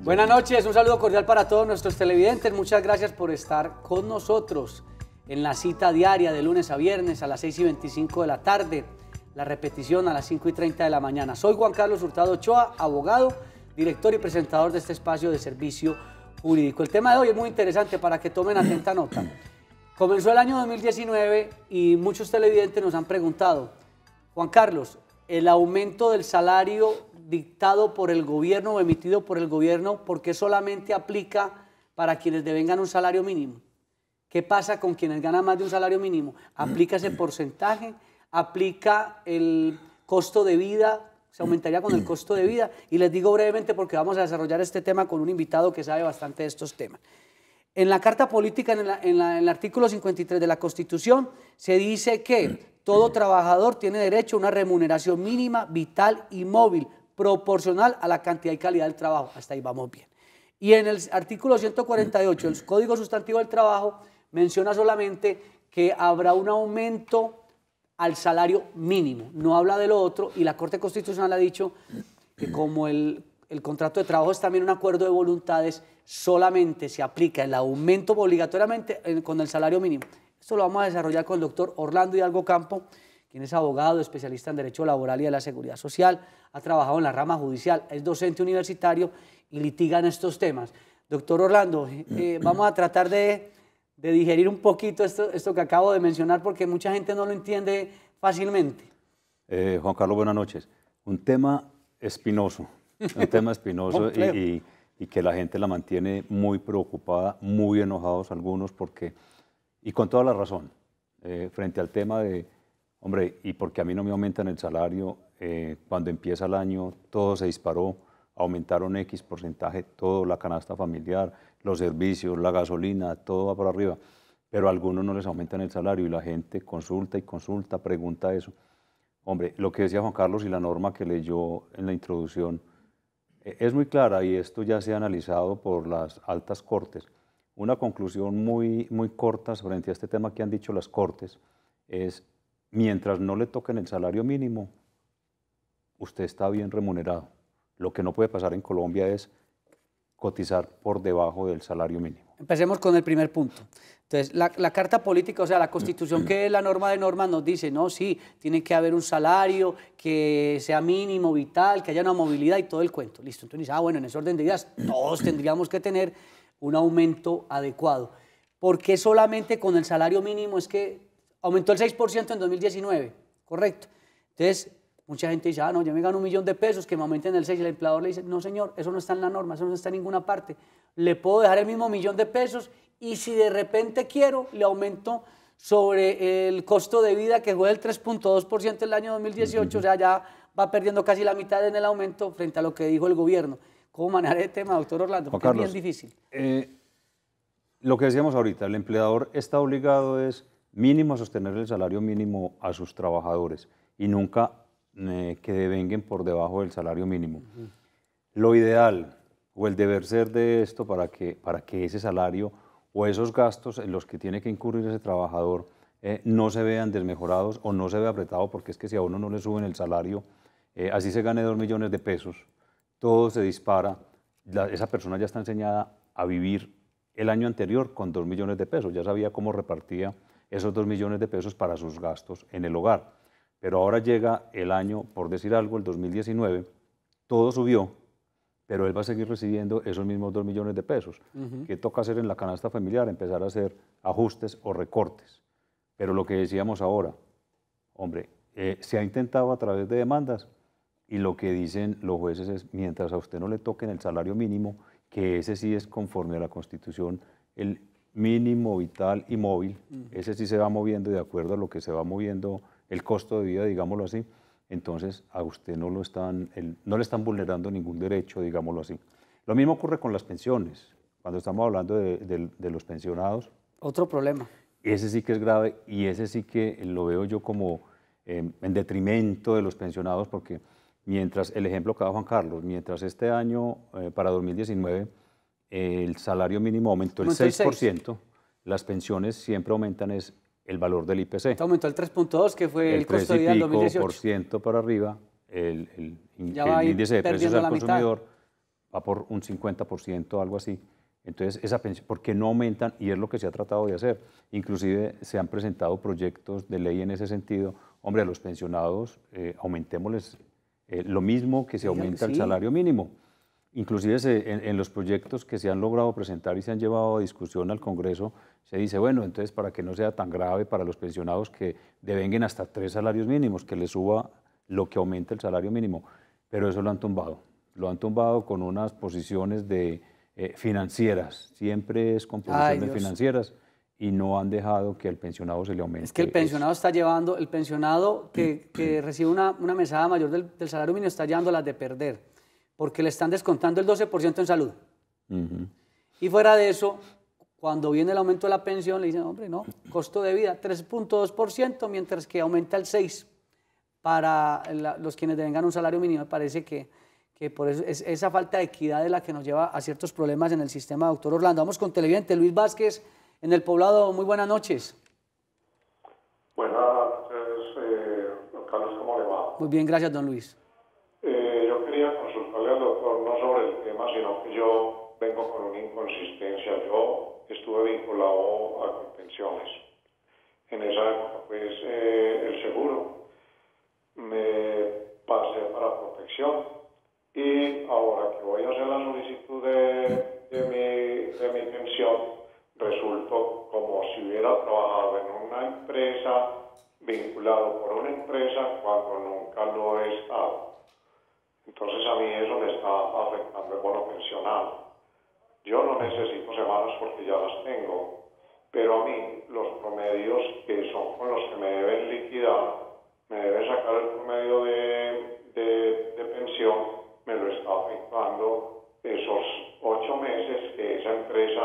Buenas noches, un saludo cordial para todos nuestros televidentes. Muchas gracias por estar con nosotros en la cita diaria de lunes a viernes a las 6:25 de la tarde, la repetición a las 5:30 de la mañana. Soy Juan Carlos Hurtado Ochoa, abogado, director y presentador de este espacio de servicio jurídico. El tema de hoy es muy interesante para que tomen atenta nota. Comenzó el año 2019 y muchos televidentes nos han preguntado, Juan Carlos, el aumento del salario dictado por el gobierno o emitido por el gobierno, ¿por qué solamente aplica para quienes devengan un salario mínimo? ¿Qué pasa con quienes ganan más de un salario mínimo? ¿Aplica ese porcentaje? ¿Aplica el costo de vida? ¿Se aumentaría con el costo de vida? Y les digo brevemente porque vamos a desarrollar este tema con un invitado que sabe bastante de estos temas. En la Carta Política, en el artículo 53 de la Constitución, se dice que todo trabajador tiene derecho a una remuneración mínima, vital y móvil, proporcional a la cantidad y calidad del trabajo. Hasta ahí vamos bien. Y en el artículo 148, el Código Sustantivo del Trabajo, menciona solamente que habrá un aumento al salario mínimo. No habla de lo otro, y la Corte Constitucional ha dicho que como el contrato de trabajo es también un acuerdo de voluntades, solamente se aplica el aumento obligatoriamente con el salario mínimo. Esto lo vamos a desarrollar con el doctor Orlando Hidalgo Campo, quien es abogado, especialista en Derecho Laboral y de la Seguridad Social, ha trabajado en la rama judicial, es docente universitario y litiga en estos temas. Doctor Orlando, vamos a tratar de digerir un poquito esto que acabo de mencionar porque mucha gente no lo entiende fácilmente. Juan Carlos, buenas noches. Un tema espinoso, y que la gente la mantiene muy preocupada, muy enojados algunos, porque, y con toda la razón, frente al tema de, hombre, y porque a mí no me aumentan el salario, cuando empieza el año todo se disparó, aumentaron X porcentaje, todo, la canasta familiar, los servicios, la gasolina, todo va por arriba, pero a algunos no les aumentan el salario y la gente consulta y consulta, pregunta eso. Hombre, lo que decía Juan Carlos y la norma que leyó en la introducción es muy clara y esto ya se ha analizado por las altas cortes. Una conclusión muy corta frente a este tema que han dicho las cortes es, mientras no le toquen el salario mínimo, usted está bien remunerado. Lo que no puede pasar en Colombia es cotizar por debajo del salario mínimo. Empecemos con el primer punto. Entonces, la Carta Política, o sea, la Constitución, que es la norma de normas, nos dice, no, sí, tiene que haber un salario que sea mínimo, vital, que haya una movilidad y todo el cuento. Listo, entonces dice, bueno, en ese orden de ideas, todos tendríamos que tener un aumento adecuado. ¿Por qué solamente con el salario mínimo? Es que aumentó el 6% en 2019, correcto. Entonces, mucha gente dice, no, yo me gano 1 millón de pesos, que me aumenten el 6, y el empleador le dice, no señor, eso no está en la norma, eso no está en ninguna parte. Le puedo dejar el mismo 1 millón de pesos y si de repente quiero, le aumento sobre el costo de vida que fue del 3.2% el año 2018, o sea, ya va perdiendo casi la mitad en el aumento frente a lo que dijo el gobierno. ¿Cómo manejar el tema, doctor Orlando? Porque Carlos, es bien difícil. Lo que decíamos ahorita, el empleador está obligado es mínimo a sostener el salario mínimo a sus trabajadores y nunca que devenguen por debajo del salario mínimo. Lo ideal o el deber ser de esto para que ese salario o esos gastos en los que tiene que incurrir ese trabajador no se vean desmejorados o no se vea apretado, porque es que si a uno no le suben el salario, así se gane 2 millones de pesos, todo se dispara, esa persona ya está enseñada a vivir el año anterior con 2 millones de pesos, ya sabía cómo repartía esos 2 millones de pesos para sus gastos en el hogar. Pero ahora llega el año, por decir algo, el 2019, todo subió, pero él va a seguir recibiendo esos mismos 2 millones de pesos. ¿Qué toca hacer en la canasta familiar? Empezar a hacer ajustes o recortes. Pero lo que decíamos ahora, hombre, se ha intentado a través de demandas y lo que dicen los jueces es, mientras a usted no le toquen el salario mínimo, que ese sí es conforme a la Constitución, el mínimo vital y móvil, ese sí se va moviendo de acuerdo a lo que se va moviendo el costo de vida, digámoslo así, entonces a usted no le están vulnerando ningún derecho, digámoslo así. Lo mismo ocurre con las pensiones, cuando estamos hablando de los pensionados. Otro problema. Ese sí que es grave y ese sí que lo veo yo como en detrimento de los pensionados, porque mientras, el ejemplo que da Juan Carlos, mientras este año, para 2019, el salario mínimo aumentó el 6%, las pensiones siempre aumentan el valor del IPC. Aumentó el 3.2, que fue el costo de vida del 2018. El 3% para arriba, el índice de precios al consumidor va por un 50%, algo así. Entonces, esa pensión, ¿por qué no aumentan? Y es lo que se ha tratado de hacer. Inclusive se han presentado proyectos de ley en ese sentido. Hombre, a los pensionados aumentémosles lo mismo que se aumenta el salario mínimo. Inclusive en los proyectos que se han logrado presentar y se han llevado a discusión al Congreso, se dice, bueno, entonces para que no sea tan grave para los pensionados que devenguen hasta 3 salarios mínimos, que les suba lo que aumenta el salario mínimo. Pero eso lo han tumbado. Lo han tumbado con unas posiciones financieras. Siempre es con posiciones financieras y no han dejado que al pensionado se le aumente. Es que el pensionado está llevando, el pensionado que recibe una mesada mayor del salario mínimo está llevando las de perder, porque le están descontando el 12% en salud. Y fuera de eso, cuando viene el aumento de la pensión, le dicen, hombre, no, costo de vida 3.2%, mientras que aumenta el 6% para los quienes devengan un salario mínimo. Me parece que por eso es esa falta de equidad de la que nos lleva a ciertos problemas en el sistema, doctor Orlando. Vamos con televidente Luis Vázquez en El Poblado. Muy buenas noches. Buenas noches, don Carlos, ¿cómo le va? Muy bien, gracias, don Luis. Yo quería consultarle al doctor no sobre el tema, sino que yo vengo con una inconsistencia. Yo estuve vinculado a Colpensiones. En esa época, pues, el seguro me pasé para protección. Y ahora que voy a hacer la solicitud de mi pensión, resulto como si hubiera trabajado en una empresa, vinculado por una empresa, cuando nunca lo he estado. Entonces a mí eso me está afectando el bono pensional. Yo no necesito semanas porque ya las tengo, pero a mí los promedios que son con los que me deben liquidar, me deben sacar el promedio de pensión, me lo está afectando esos 8 meses que esa empresa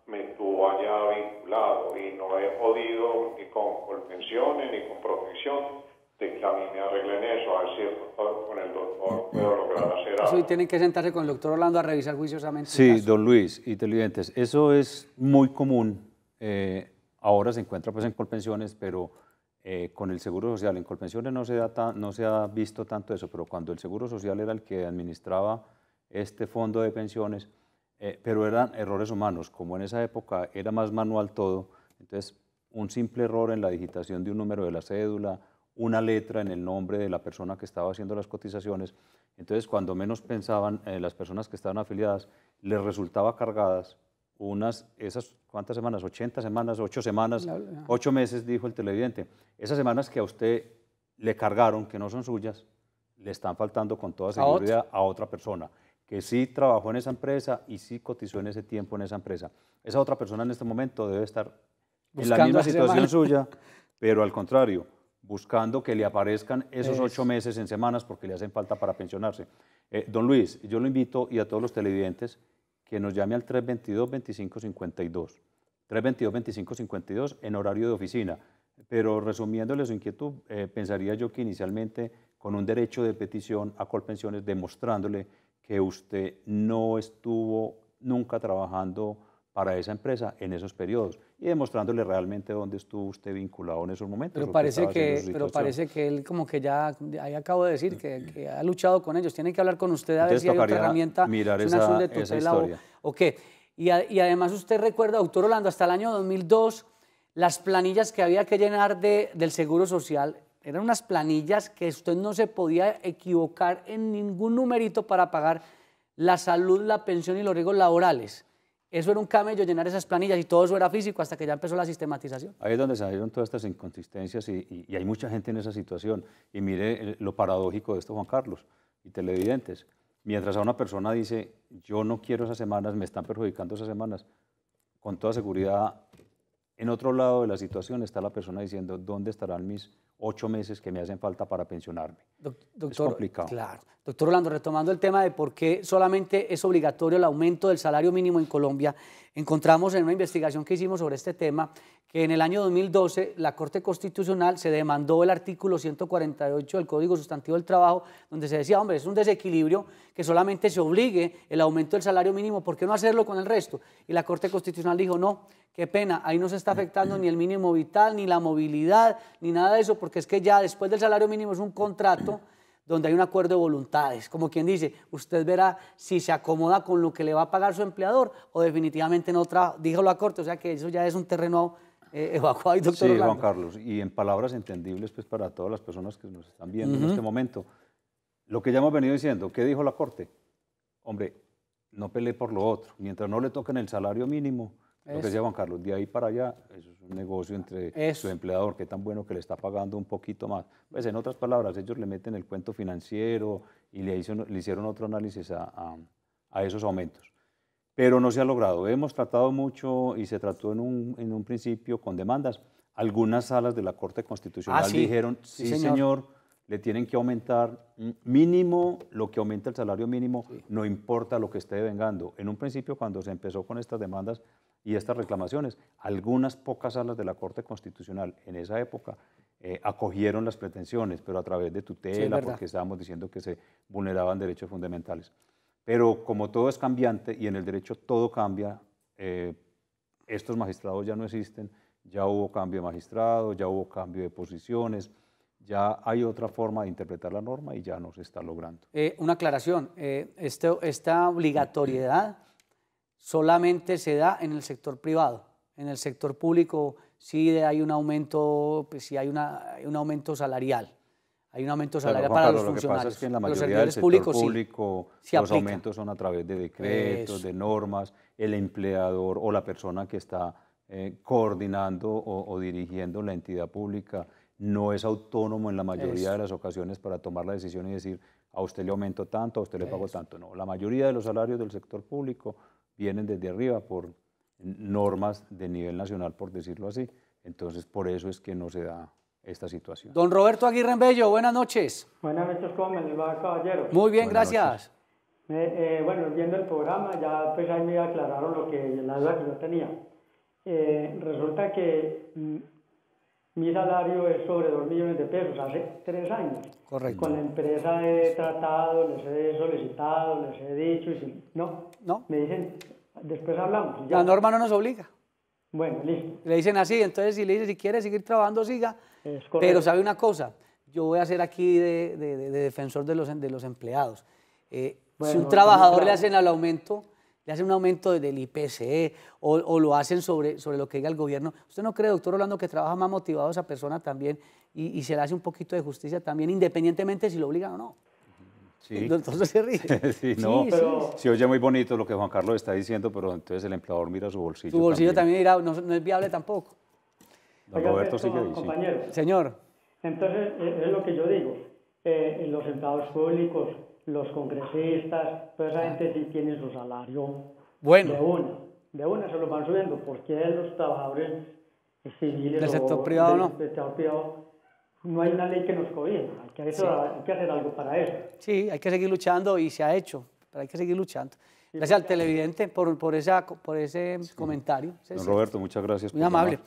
me tuvo allá vinculado, y no he podido ni con Colpensiones ni con protección de que a mí me arreglen eso. A ver si con el doctor puedo lograr hacer algo. Eso, y tienen que sentarse con el doctor Orlando a revisar juiciosamente. Sí, don Luis y televidentes, eso es muy común. Ahora se encuentra pues en Colpensiones, pero con el Seguro Social. En Colpensiones no se ha visto tanto eso, pero cuando el Seguro Social era el que administraba este fondo de pensiones, pero eran errores humanos. Como en esa época era más manual todo, entonces un simple error en la digitación de un número de la cédula, una letra en el nombre de la persona que estaba haciendo las cotizaciones, entonces cuando menos pensaban las personas que estaban afiliadas, les resultaba cargadas esas, ¿cuántas semanas? 80 semanas, 8 semanas, 8 meses, dijo el televidente. Esas semanas que a usted le cargaron, que no son suyas, le están faltando con toda seguridad a otra persona, que sí trabajó en esa empresa y sí cotizó en ese tiempo en esa empresa. Esa otra persona en este momento debe estar en la misma situación suya, pero al contrario, buscando que le aparezcan esos 8 meses en semanas porque le hacen falta para pensionarse. Don Luis, yo lo invito, y a todos los televidentes, que nos llame al 322-2552, 322-2552 en horario de oficina. Pero resumiéndole su inquietud, pensaría yo que inicialmente con un derecho de petición a Colpensiones, demostrándole que usted no estuvo nunca trabajando para esa empresa en esos periodos y demostrándole realmente dónde estuvo usted vinculado en esos momentos. Pero parece que él, como que ya, ahí acabo de decir, que ha luchado con ellos. Tienen que hablar con usted a ver si hay otra herramienta, mirar si una de tutela o qué. Y además usted recuerda, doctor Orlando, hasta el año 2002, las planillas que había que llenar del Seguro Social, eran unas planillas que usted no se podía equivocar en ningún numerito para pagar la salud, la pensión y los riesgos laborales. Eso era un camello, llenar esas planillas, y todo eso era físico hasta que ya empezó la sistematización. Ahí es donde salieron todas estas inconsistencias y hay mucha gente en esa situación. Y mire lo paradójico de esto, Juan Carlos, y televidentes. Mientras a una persona dice, yo no quiero esas semanas, me están perjudicando esas semanas, con toda seguridad, en otro lado de la situación está la persona diciendo, ¿dónde estarán mis 8 meses que me hacen falta para pensionarme? Doctor, es complicado. Claro. Doctor Orlando, retomando el tema de por qué solamente es obligatorio el aumento del salario mínimo en Colombia, encontramos en una investigación que hicimos sobre este tema que en el año 2012 la Corte Constitucional se demandó el artículo 148 del Código Sustantivo del Trabajo, donde se decía, hombre, es un desequilibrio que solamente se obligue el aumento del salario mínimo, ¿por qué no hacerlo con el resto? Y la Corte Constitucional dijo, no, qué pena, ahí no se está afectando ni el mínimo vital, ni la movilidad, ni nada de eso, porque es que ya después del salario mínimo es un contrato donde hay un acuerdo de voluntades, como quien dice, usted verá si se acomoda con lo que le va a pagar su empleador o definitivamente en otra, dígalo a corte, o sea que eso ya es un terreno evacuado, doctor Sí, Orlando. Juan Carlos, y en palabras entendibles pues, para todas las personas que nos están viendo en este momento, lo que ya hemos venido diciendo, ¿qué dijo la Corte? Hombre, no pelee por lo otro, mientras no le toquen el salario mínimo, lo que decía Juan Carlos, de ahí para allá, eso es un negocio entre su empleador, que tan bueno que le está pagando un poquito más. Pues en otras palabras, ellos le meten el cuento financiero y le hicieron otro análisis a esos aumentos. Pero no se ha logrado. Hemos tratado mucho y se trató en un principio con demandas. Algunas salas de la Corte Constitucional dijeron, sí señor, le tienen que aumentar mínimo lo que aumenta el salario mínimo, no importa lo que esté devengando. En un principio, cuando se empezó con estas demandas y estas reclamaciones, algunas pocas salas de la Corte Constitucional en esa época acogieron las pretensiones, pero a través de tutela, porque estábamos diciendo que se vulneraban derechos fundamentales. Pero como todo es cambiante y en el derecho todo cambia, estos magistrados ya no existen, ya hubo cambio de magistrado, ya hubo cambio de posiciones, ya hay otra forma de interpretar la norma y ya no se está logrando. Una aclaración, esta obligatoriedad solamente se da en el sector privado. En el sector público sí hay un aumento, pues sí hay un aumento salarial. Hay un aumento salarial para los funcionarios. Lo que pasa es que en la mayoría del sector público los aumentos son a través de decretos, de normas, el empleador o la persona que está coordinando o dirigiendo la entidad pública no es autónomo en la mayoría de las ocasiones para tomar la decisión y decir a usted le aumento tanto, a usted le pago tanto. No, la mayoría de los salarios del sector público vienen desde arriba por normas de nivel nacional, por decirlo así. Entonces, por eso es que no se da esta situación. Don Roberto Aguirre Bello, buenas noches. Buenas noches, ¿cómo me les va, caballero? Muy bien, gracias. Bueno, viendo el programa, ya pues ahí me aclararon la duda que yo tenía. Resulta que mi salario es sobre 2 millones de pesos hace 3 años. Correcto. Con la empresa he tratado, les he solicitado, les he dicho, y si no, me dicen, después hablamos. La norma no nos obliga. Bueno, listo. Le dicen así, entonces si le dicen si quiere seguir trabajando, siga. Pero sabe una cosa, yo voy a ser aquí de defensor de los empleados. Si un trabajador le hacen el aumento, le hacen un aumento del IPC o lo hacen sobre lo que diga el gobierno, ¿usted no cree, doctor Orlando, que trabaja más motivado esa persona también y se le hace un poquito de justicia también, independientemente si lo obligan o no? Sí. Entonces se ríe. Sí, no, sí, oye muy bonito lo que Juan Carlos está diciendo, pero entonces el empleador mira su bolsillo. Su bolsillo también dirá, no es viable tampoco. Don Roberto sigue ahí, compañero. Señor. Entonces, es lo que yo digo. Los empleados públicos, los congresistas, toda esa gente sí tiene su salario de una se lo van subiendo. ¿Por qué los trabajadores civiles del sector privado no? Del sector privado no hay una ley que nos cobije? Hay que hacer algo para eso. Sí, hay que seguir luchando y se ha hecho, pero hay que seguir luchando. Gracias al televidente por ese comentario. Don Roberto, muchas gracias. Muy amable.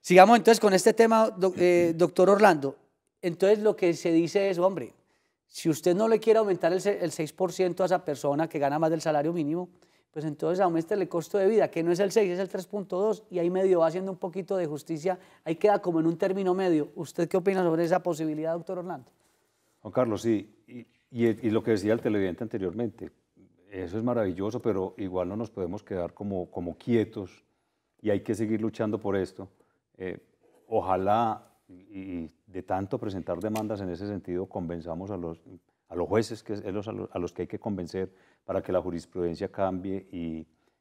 Sigamos entonces con este tema, doctor Orlando. Entonces lo que se dice es, hombre, si usted no le quiere aumentar el 6% a esa persona que gana más del salario mínimo, pues entonces aumente el costo de vida, que no es el 6, es el 3.2, y ahí medio va haciendo un poquito de justicia, ahí queda como en un término medio. ¿Usted qué opina sobre esa posibilidad, doctor Orlando? Juan Carlos, sí, y lo que decía el televidente anteriormente, eso es maravilloso, pero igual no nos podemos quedar como quietos y hay que seguir luchando por esto. Ojalá, y de tanto presentar demandas en ese sentido, convenzamos a los jueces, que es a los que hay que convencer para que la jurisprudencia cambie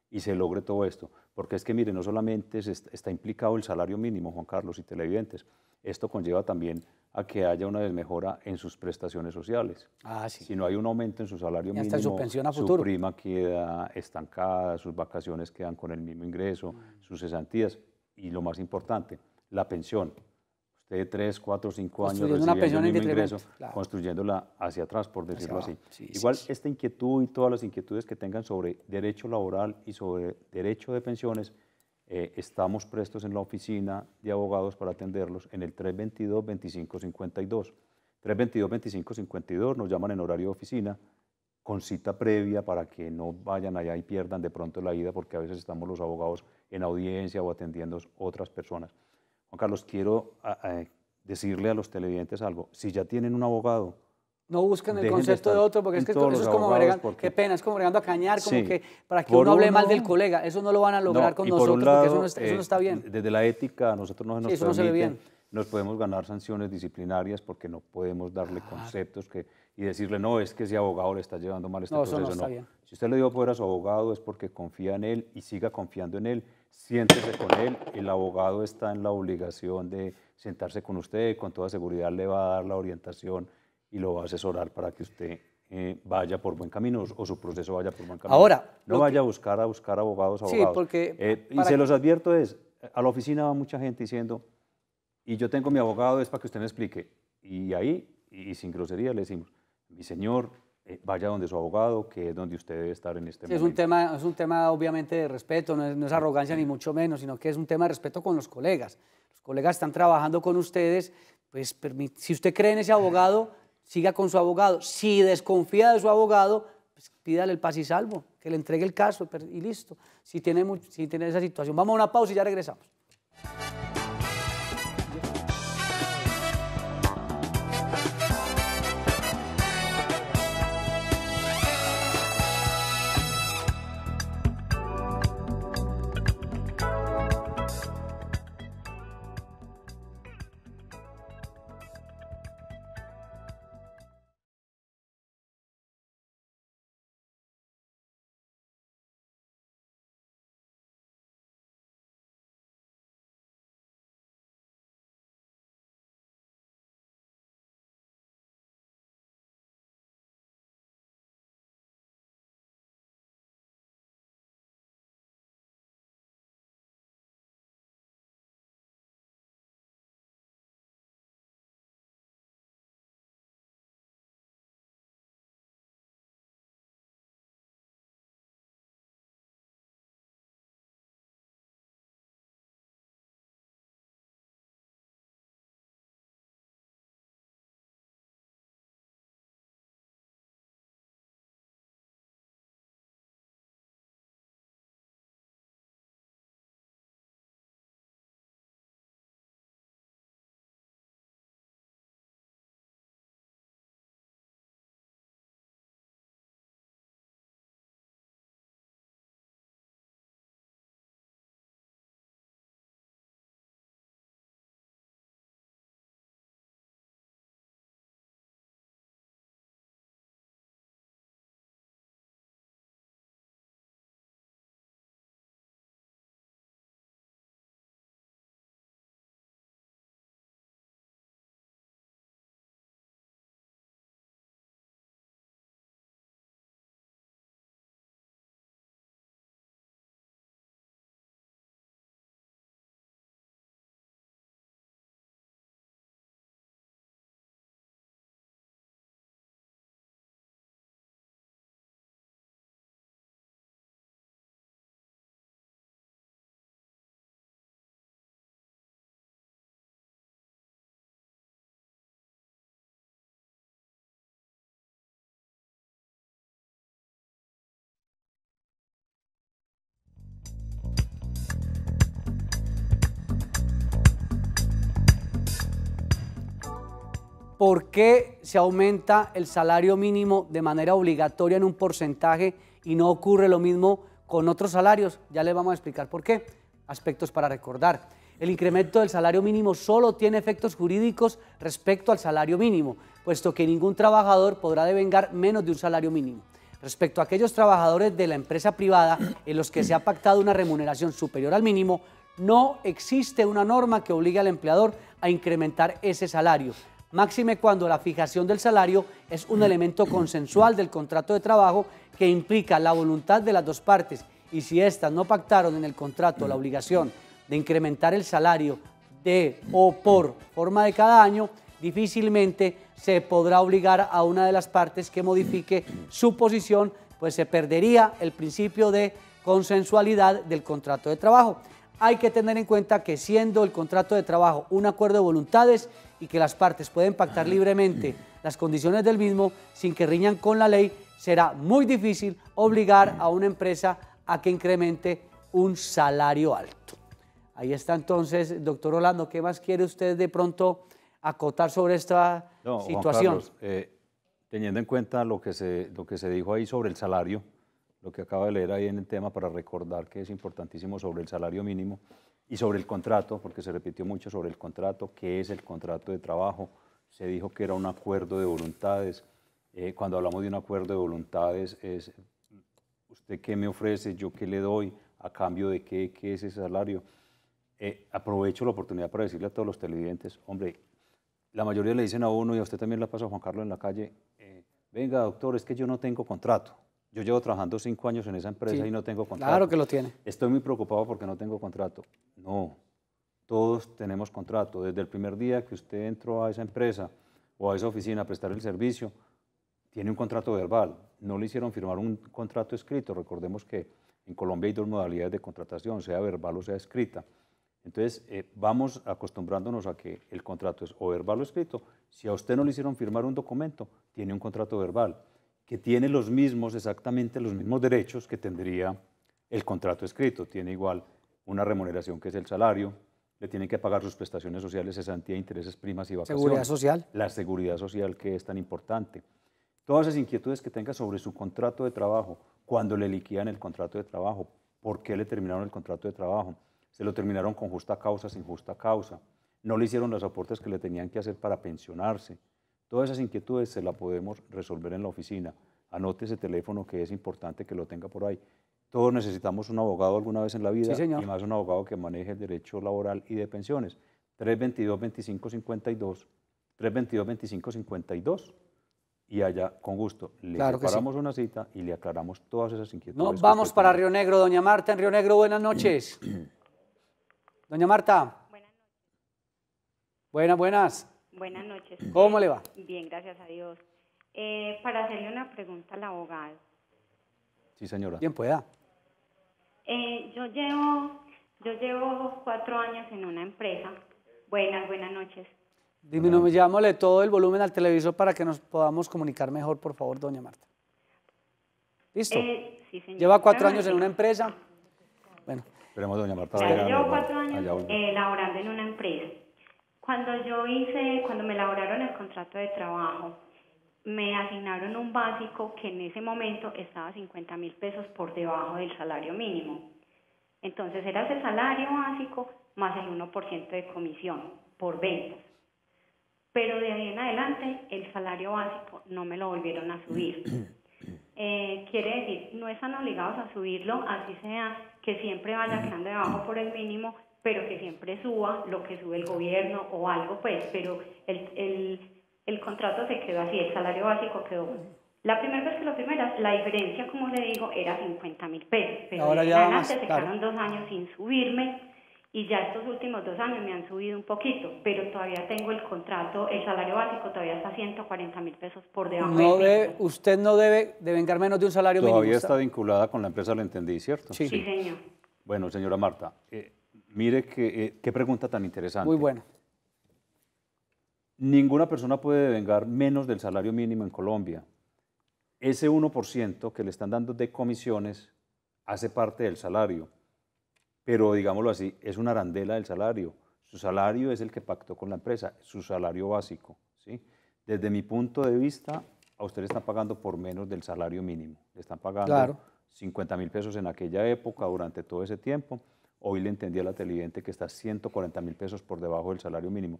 y se logre todo esto. Porque es que, mire, no solamente está implicado el salario mínimo, Juan Carlos y televidentes, esto conlleva también a que haya una desmejora en sus prestaciones sociales. Sí. Si no hay un aumento en su salario mínimo, su pensión a futuro, su prima queda estancada, sus vacaciones quedan con el mismo ingreso, sus cesantías y lo más importante, la pensión. Usted 3, 4, 5 años recibiendo el mismo ingreso, construyéndola hacia atrás, por decirlo así. Igual esta inquietud y todas las inquietudes que tengan sobre derecho laboral y sobre derecho de pensiones, estamos prestos en la oficina de abogados para atenderlos en el 322-2552. 322-2552, nos llaman en horario de oficina, con cita previa para que no vayan allá y pierdan de pronto la ida, porque a veces estamos los abogados en audiencia o atendiendo otras personas. Juan Carlos, quiero decirle a los televidentes algo. Si ya tienen un abogado, no buscan el Dejen de concepto de estar otro, porque es que en todos eso es los como abogados, bregando, porque- qué pena, es como bregando a cañar, como Sí. que para que Por uno hable mal uno- del colega, eso no lo van a lograr No, con y por nosotros, un porque lado, eso no está bien. Desde la ética, a nosotros no se nos Sí, eso no se ve permite, bien. nos podemos ganar sanciones disciplinarias porque no podemos darle conceptos y decirle, no, es que ese abogado le está llevando mal este No, eso proceso. no está bien. Si usted le dio poder a su abogado es porque confía en él y siga confiando en él, siéntese con él, el abogado está en la obligación de sentarse con usted, con toda seguridad le va a dar la orientación y lo va a asesorar para que usted vaya por buen camino o su proceso vaya por buen camino. Ahora, no vaya a buscar abogados. Sí, porque Y se los advierto a la oficina va mucha gente diciendo, y yo tengo mi abogado, es para que usted me explique. Y ahí, y sin grosería, le decimos, mi señor, vaya donde su abogado, que es donde usted debe estar en este Sí, momento. es un tema obviamente de respeto, no es arrogancia ni mucho menos, sino que es un tema de respeto con los colegas. Los colegas están trabajando con ustedes, pues si usted cree en ese abogado, siga con su abogado. Si desconfía de su abogado, pues pídale el paz y salvo, que le entregue el caso y listo. Si tiene esa situación. Vamos a una pausa y ya regresamos. ¿Por qué se aumenta el salario mínimo de manera obligatoria en un porcentaje y no ocurre lo mismo con otros salarios? Ya les vamos a explicar por qué. Aspectos para recordar. El incremento del salario mínimo solo tiene efectos jurídicos respecto al salario mínimo, puesto que ningún trabajador podrá devengar menos de un salario mínimo. Respecto a aquellos trabajadores de la empresa privada en los que se ha pactado una remuneración superior al mínimo, no existe una norma que obligue al empleador a incrementar ese salario. Máxime cuando la fijación del salario es un elemento consensual del contrato de trabajo que implica la voluntad de las dos partes, y si éstas no pactaron en el contrato la obligación de incrementar el salario de o por forma de cada año, difícilmente se podrá obligar a una de las partes que modifique su posición, pues se perdería el principio de consensualidad del contrato de trabajo. Hay que tener en cuenta que siendo el contrato de trabajo un acuerdo de voluntades y que las partes pueden pactar libremente las condiciones del mismo sin que riñan con la ley, será muy difícil obligar a una empresa a que incremente un salario alto. Ahí está entonces, doctor Orlando, ¿qué más quiere usted de pronto acotar sobre esta situación? Juan Carlos, Teniendo en cuenta lo que se dijo ahí sobre el salario, lo que acaba de leer ahí en el tema para recordar que es importantísimo sobre el salario mínimo y sobre el contrato, porque se repitió mucho sobre el contrato, qué es el contrato de trabajo, se dijo que era un acuerdo de voluntades. Cuando hablamos de un acuerdo de voluntades es usted qué me ofrece, yo qué le doy, a cambio de qué es ese salario. Aprovecho la oportunidad para decirle a todos los televidentes, hombre, la mayoría le dicen a uno, y a usted también le pasa a Juan Carlos en la calle, venga doctor, es que yo no tengo contrato. Yo llevo trabajando 5 años en esa empresa y no tengo contrato. Claro que lo tiene. Estoy muy preocupado porque no tengo contrato. No, todos tenemos contrato. Desde el primer día que usted entró a esa empresa o a esa oficina a prestar el servicio, tiene un contrato verbal. No le hicieron firmar un contrato escrito. Recordemos que en Colombia hay 2 modalidades de contratación, sea verbal o sea escrita. Entonces, vamos acostumbrándonos a que el contrato es o verbal o escrito. Si a usted no le hicieron firmar un documento, tiene un contrato verbal, que tiene exactamente los mismos derechos que tendría el contrato escrito. Tiene igual una remuneración que es el salario, le tienen que pagar sus prestaciones sociales, cesantía, intereses, primas y vacaciones. Seguridad social. La seguridad social, que es tan importante. Todas esas inquietudes que tenga sobre su contrato de trabajo, cuando le liquidan el contrato de trabajo, por qué le terminaron el contrato de trabajo, se lo terminaron con justa causa, sin justa causa, no le hicieron los aportes que le tenían que hacer para pensionarse. Todas esas inquietudes se las podemos resolver en la oficina. Anote ese teléfono, que es importante que lo tenga por ahí. Todos necesitamos un abogado alguna vez en la vida, sí, señor, y más un abogado que maneje el derecho laboral y de pensiones. 322-2552, 322-2552, y allá con gusto le preparamos una cita y le aclaramos todas esas inquietudes. Nos vamos para Río Negro. Doña Marta, en Río Negro, buenas noches. Doña Marta. Buenas noches. Buenas. Buenas noches. ¿Cómo le va? Bien, gracias a Dios. Para hacerle una pregunta al abogado. Sí, señora. Bien pueda. Yo llevo 4 años en una empresa. Buenas noches. Disminuyámosle todo el volumen al televisor para que nos podamos comunicar mejor, por favor, doña Marta. ¿Listo? Sí, señor. ¿Lleva 4 años en una empresa? Bueno. Esperemos, doña Marta. Llevo 4 años laborando en una empresa. Cuando me elaboraron el contrato de trabajo, me asignaron un básico que en ese momento estaba 50.000 pesos por debajo del salario mínimo. Entonces era ese salario básico más el 1% de comisión por ventas. Pero de ahí en adelante el salario básico no me lo volvieron a subir. Quiere decir, no están obligados a subirlo, así sea que siempre vaya quedando debajo por el mínimo, pero que siempre suba lo que sube el gobierno o algo, pues, pero el contrato se quedó así, el salario básico quedó. La primera vez que la diferencia, como le digo, era 50.000 pesos, pero ahora ya adelante se quedaron 2 años sin subirme, y ya estos últimos 2 años me han subido un poquito, pero todavía tengo el contrato, el salario básico todavía está 140.000 pesos por debajo. Usted no debe devengar menos de un salario mínimo. Todavía está vinculada con la empresa, lo entendí, ¿cierto? Sí, sí, señor. Bueno, señora Marta, mire qué pregunta tan interesante. Muy buena. Ninguna persona puede devengar menos del salario mínimo en Colombia. Ese 1% que le están dando de comisiones hace parte del salario, pero digámoslo así, es una arandela del salario. Su salario es el que pactó con la empresa, su salario básico, ¿sí? Desde mi punto de vista, a usted le están pagando por menos del salario mínimo. Le están pagando 50.000 pesos en aquella época, durante todo ese tiempo. Hoy le entendí a la televidente que está 140.000 pesos por debajo del salario mínimo.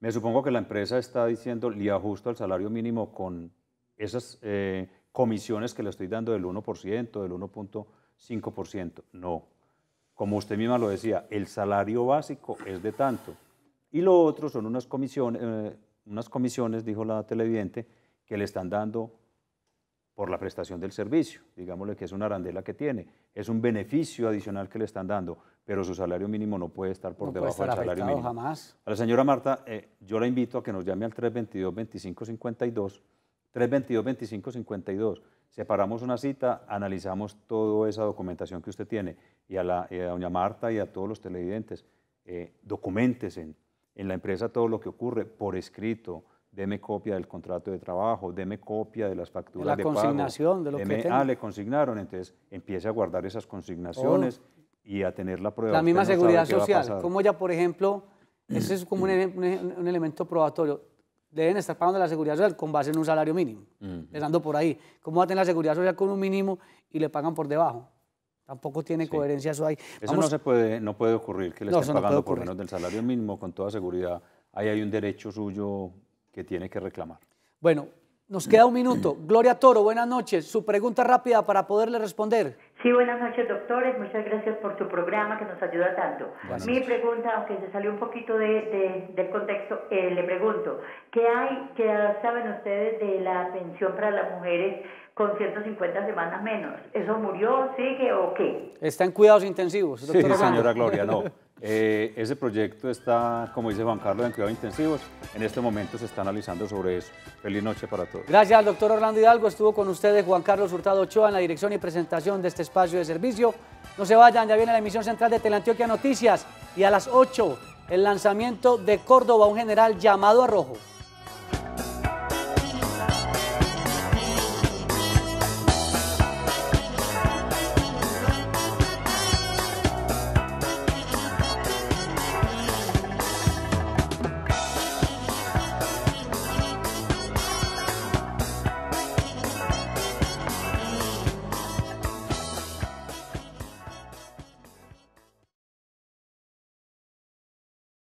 Me supongo que la empresa está diciendo, le ajusto al salario mínimo con esas comisiones que le estoy dando del 1%, del 1.5%. No. Como usted misma lo decía, el salario básico es de tanto. Y lo otro son unas comisiones, dijo la televidente, que le están dando por la prestación del servicio. Digámosle que es una arandela que tiene. Es un beneficio adicional que le están dando, pero su salario mínimo no puede estar por debajo del salario mínimo. Jamás. A la señora Marta, yo la invito a que nos llame al 322-2552, 322-2552. Separamos una cita, analizamos toda esa documentación que usted tiene, y a doña Marta y a todos los televidentes, documéntese en la empresa todo lo que ocurre por escrito, deme copia del contrato de trabajo, deme copia de las facturas de pago. La consignación de lo que tenga. Le consignaron, entonces empiece a guardar esas consignaciones y a tener la prueba. La misma seguridad social, como ya, por ejemplo, ese es como un elemento probatorio. deben estar pagando la seguridad social con base en un salario mínimo, empezando por ahí. ¿Cómo va a tener la seguridad social con un mínimo y le pagan por debajo? Tampoco tiene coherencia eso ahí. Eso no puede ocurrir, que le estén pagando por menos del salario mínimo, con toda seguridad. Ahí hay un derecho suyo que tiene que reclamar. Bueno, nos queda un minuto. Gloria Toro, buenas noches. Su pregunta rápida para poderle responder. Sí, buenas noches, doctores. Muchas gracias por su programa que nos ayuda tanto. Mi pregunta, aunque se salió un poquito del contexto, le pregunto, ¿qué saben ustedes de la pensión para las mujeres con 150 semanas menos? ¿Eso murió, sigue o qué? Está en cuidados intensivos, doctora. Sí, señora Gloria, no. Ese proyecto está, como dice Juan Carlos, en cuidados intensivos. En este momento se está analizando sobre eso. Feliz noche para todos. Gracias al doctor Orlando Hidalgo. Estuvo con ustedes Juan Carlos Hurtado Ochoa en la dirección y presentación de este espacio de servicio. No se vayan, ya viene la emisión central de Teleantioquia Noticias y a las 8 el lanzamiento de Córdoba, un general llamado a Rojo.